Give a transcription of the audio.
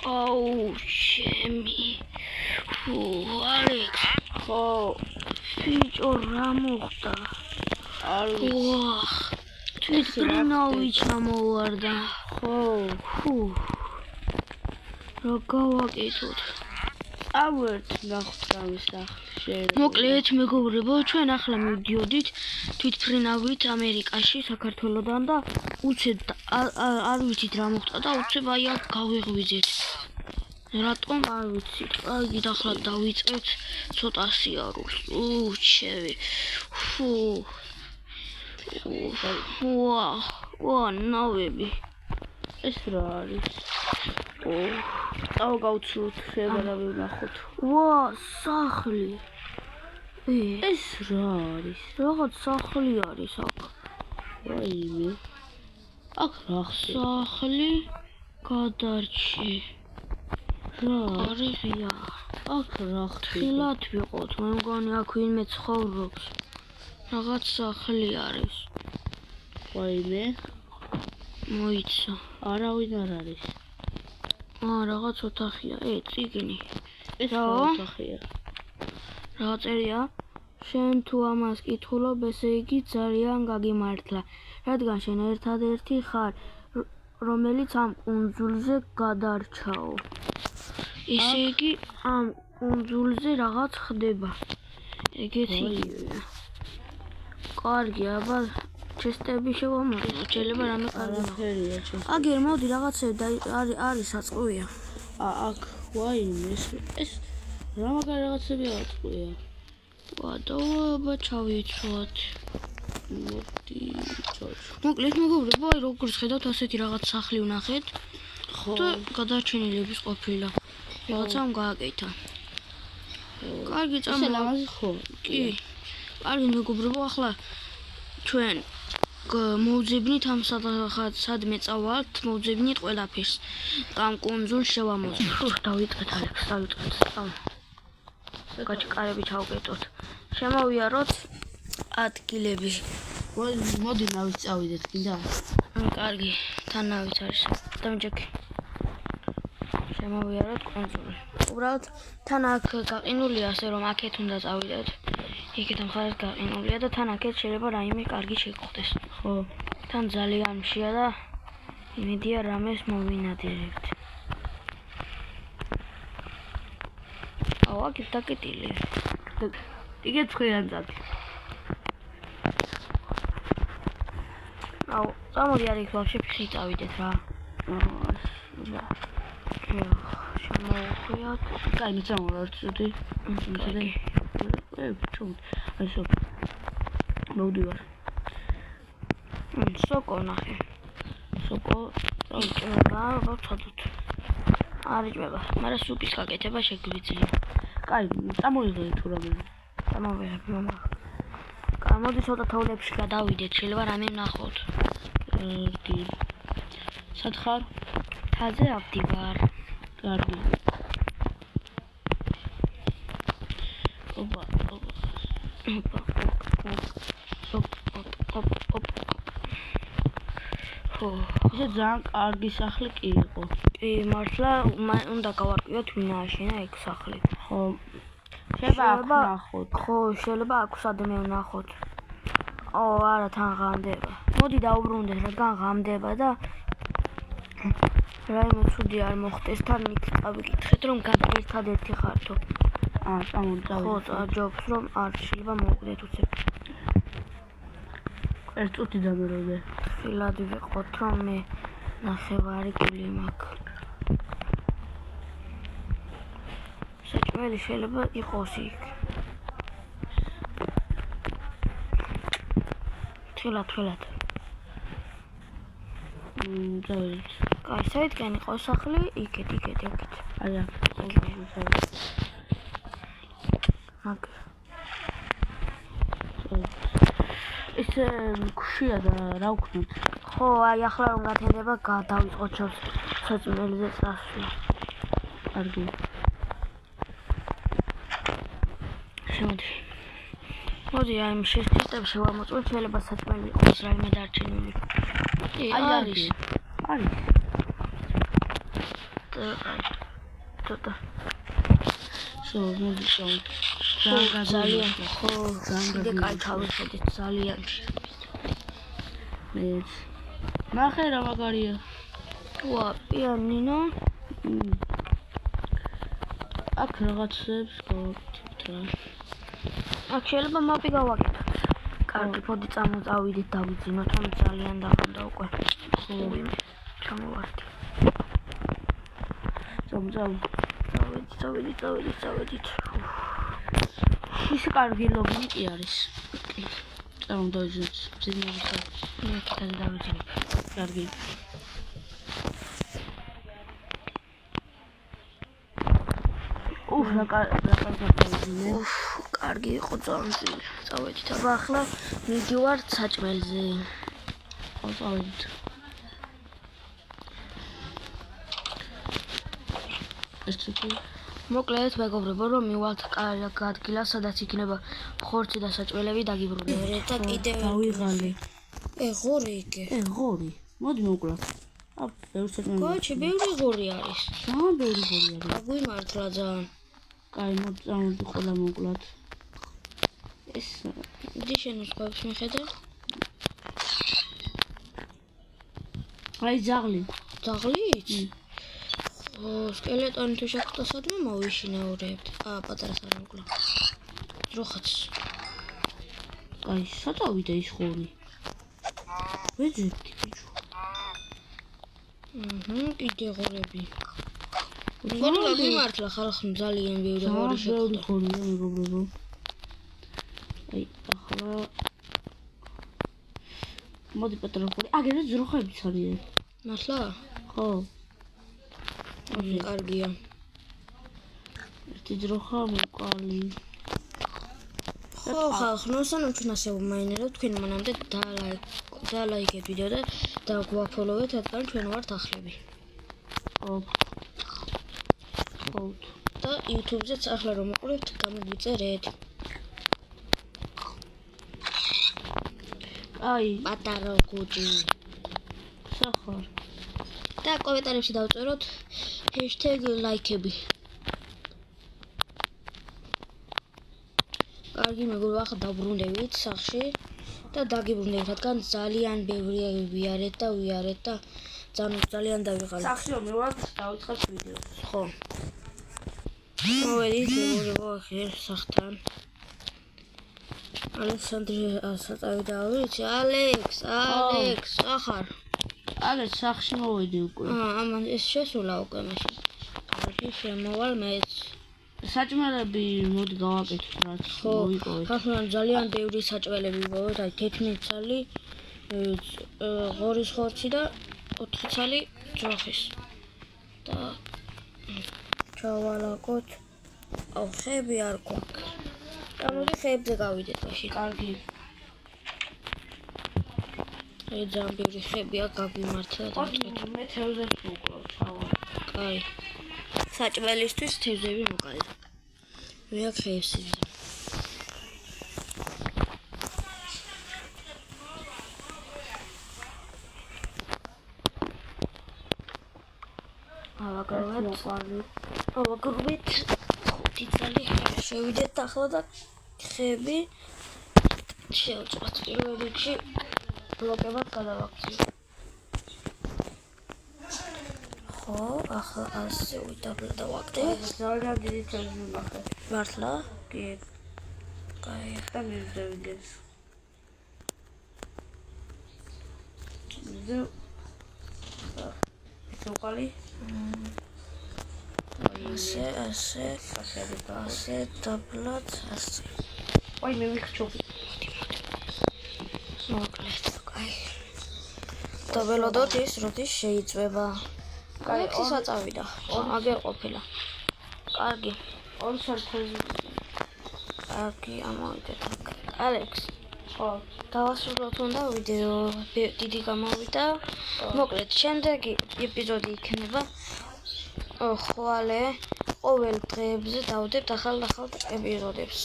აუ ჩემი ალექს ხო ბიჭო რა მოხდა არ თვითმფრინავი ჩამოვარდა ხო რა გავაკეთოთ წავერთ ნახოთ ამის სახლში მოკლედ მეგობრებო ჩვენ ახლა მივდიოდით თვითმფრინავით ამერიკაში საქართველოდან და უცებ არ ვიცით რა მოხდა და უცებ აი აქ გავიღვიძეთ რატომ არ ვიცი კარგი ახლა დავიწყეთ ცოტა სიარულს უჩევი ვა ნავები ეს რა არის გავგავცლოთ შეიძლება რა ვნახოთ ვა სახლი ეს რა არის რაღაც სახლი არის აქ ვაიმე აქ რა სახლი გადარჩი რა არიღია აქ რა ხილად ვიყოთ მე მგონი აქ ვინმე ცხოვრობს რაღაც სახლი არის ვაიმე მოიცა არავინ არ არის რაღაც ოთახია წიგნი ეს რა ოთახია რა წერია შენ თუ ამას კითხულობ ესე იგი ძალიან გაგიმართლა რადგან შენ ერთადერთი ხარ რომელიც ამ კუნძულზე გადარჩაო ესე იგი ამ კუნძულზე რაღაც ხდება ეგეთი კარგი აბა ჩესტები შევამოწმოთ შეიძლება რამე არაფერია აგერ მოდი რაღაცები არის საწყუია აქ ვაიმე ეს რა მაგარი რაღაცები აწყუია აბა ჩავიცვათ მოდი მოკლედ მეგობრებო აი როგორც ხედავთ ასეთი რაღაც სახლი ვნახეთ ხო და გადარჩენილების ყოფილა რაღაცამ გააკეთა კარგი ლამაზი ხო კი კარგი მეგობრებო ახლა ჩვენ მოვძებნით ამ სადმე წავალთ მოვძებნით ყველაფერს ამ კუნძულს შევამოწმოთ დავიწყეთ ალექს დავიწყეთ გაჩკარები ჩავკეტოთ შემოვიაროთ ადგილები მოდი ნავით წავიდეთ კიდე კარგი თან ნავით არის დამჯექი შემოვიაროთ კუნძული უბრალოდ თან აქ გაყინულია ასე რომ აქეთ უნდა წავიდეთ იქეთ მხარეს გაყინულია და თან აქეთ შეიძლება რაიმე კარგი შეგხვდეს ხო თან ძალიან მშია და იმედია რამეს მოვინადირებთ აუ აქეთ დაკეტილი იგეთ ხვიანძად აუ წამოდი არის ვაფშე ფიხი წავიდეთ რა შემოვხვიოთ კაი წამოვართ ცოტი այսօր მოვდივარ სოკო ნახე სოკო ვაცადოთ არ იჭმება მაგრამ სუპის გაკეთება შეგვიძლია კაი წამოვიღე თუ რამე წამოვიღებ კაი მოდი ცოტა თოვლებში გადავიდეთ შეიძლება რამე ვნახოთ კი სად ხარ თაზე ავდივარ კარგი ისე ძალიან კარგი სახლი კი იყო კი მართლა უნდა გავარკვიოთ ვინ ააშენა ეგ სახლი ხო შეიძლება აქ ვნახოთ ხო შეიძლება აქ სადმე ვნახოთ არა თან ღამდება მოდი დაუბრუნდეთ რადგან ღამდება და რაიმე ცუდი არ მოხდეს თან იქ წავიკითხეთ რომ ერთადერთი ხართო ხო ჯობს რომ არ შეიძლება მოვკვდეთ უცებ ერთ წუთი დამეროდე ხილად ვიყოთ რომ მე ნახევარი გული მაქვს საჭმელი შეიძლება იყოს იქ თილად დავით კაი საერთგან იყო სახლი იქეთ აი აქ ეს ქუშია და რა ვქნათ ხო აი ახლა რომ გათენდება დავიწყოთ საწმელზე წასვლა კარგი მოდი აი ამ შეშტებს შევამოწმოთ შეიძლება საწმელი იყოს რაიმე დარჩენილი არის ცოტა მოდი შევ. ძალიან ხო ძალიან კიდე კაი თავი ხედით ძალიან მე ნახე რა მაგარია. ვა პიანინო აქ რაღაცებს გავაკეთებთ რა. აქ შეიძლება მაპი გავაკეთოთ. კარგი, მოდი წავიდით დავიძინოთ, ამ ძალიან დაგონდა უკვე. ხო, ჩამოვარდი. წავედით. ის კარგი ლოგინი არის. დავიძინოთ. ძინავს. მე კიდე დავიძინებ. კარგი. რა კარგი. კარგი იყო ძალიან. წავედით. აბა ახლა მიდივართ საჭმელზე. წავედით. მოკლედ მეგობრებო რომ მივალთ ადგილას სადაც იქნება ხორცი და საჭმელები დაგიბრუნებთ და კიდევ დავიღალე. ღორი იქე. ღორი. მოდი მოკლათ. ბევრი საჭმელი. კოჩი, ბევრი ღორი არის. ბევრი ღორი არის. აგვიმართლა ძალიან. კაი, მოდი ყველა მოკლათ. ეს დიდი შენუსხებს მიხედავ? აი ძაღლი. ძაღლით? სკელეტონი თუ შეხვდა სადმე მოვიშინეურებთ. პატარა სარამკლა. დროხაც. კაი, საწავიდა ის ხორი. ვეძებდი ბიჭო. კიდე ღორები. ხორი აგვიმართლა ხალხი ძალიან ბევრი ღორი შეხვდა. ხორია მეგობრებო. აი, ახლა მოდი პატარა ხორი. აგერე ძროხებიც არიან. მართლა? ხო. კარგია. ერთი ძროხა მოყალი. ხო, ხალხნოსან ჩვენ ასე ვმაინერებთ, თქვენ მანამდე დალაიქეთ ვიდეო და დაგვაფოლოვეთ, რადგან ჩვენ ვართ ახლები. ხო. და YouTube-ზეც ახლა რომ მოყურებთ, გამოგვიწერეთ. აი, პატარა გუჯი. სახარ. და კომენტარებში დავწეროთ #ლაიქები. კარგი მეგობრებო, ახლა დავბრუნდებით სახლში და დაგიბრუნდებით, რადგან ძალიან ბევრი ვიარეთ და ძალიან დავიღალეთ. სახლში რომ მივარ დავიწყებ ვიდეოს. ხო. მოვედით მეგობრებო, ახლა სახლთან. ალექსანდრე საწავი დავიცი. ალექს, ახარ. ალექს სახლში მოვედი უკვე. ამან ეს შესულა უკვე მაშინ. კარგი, შემოვალ მეც. საჭმელები მოდი გავაკეთოთ რაც მოვიპოვეთ. ხახლა ძალიან ბევრი საჭმელები მოვიპოვეთ, აი 11 ცალი ღორის ხორცი და 4 ცალი ძროხის. და ჩავალაკოთ. ხეები არ გვაქვს. გამოდი ხეებზე გავიდეთ მაშინ. კარგი. აი ძალიან ბევრი ხეებია გაგვიმართლა და მე თევზებს მოვკლავ, ჩავალ. კაი. საჭმელისთვის თევზები მოკალე. მე აქ ხეებს იზრდ. ავაგროვეთ 5 წელი შევიდეთ ახლა და ხეები შევწყვეტ პირველ რიგში ბლოკებად გადავაქციო. ხო, ახლა ასე ვიდაბლა ვაკეთებ. ძალიან დიდი თევზი მახე. მართლა? კი. კაი, და მივდევიდეს. ეს უყალი? ასე დაბლად ასე. აი მე ვიხჩობ. მოკლედ, კაი. დაველოდოთ ის როდის შეიწვება. კაი, ის აწავიდა. აგერ ყოფილა. კარგი. 2 საათი. კარგი, ამოვიდეთ. ალექს. ხო. დავასრულოთ უნდა ვიდეო. დიდი გამოვიდა. მოკლედ, შემდეგი ეპიზოდი იქნება ხვალე ყოველ დღეებზე დავდებთ ახალ ეპიზოდებს.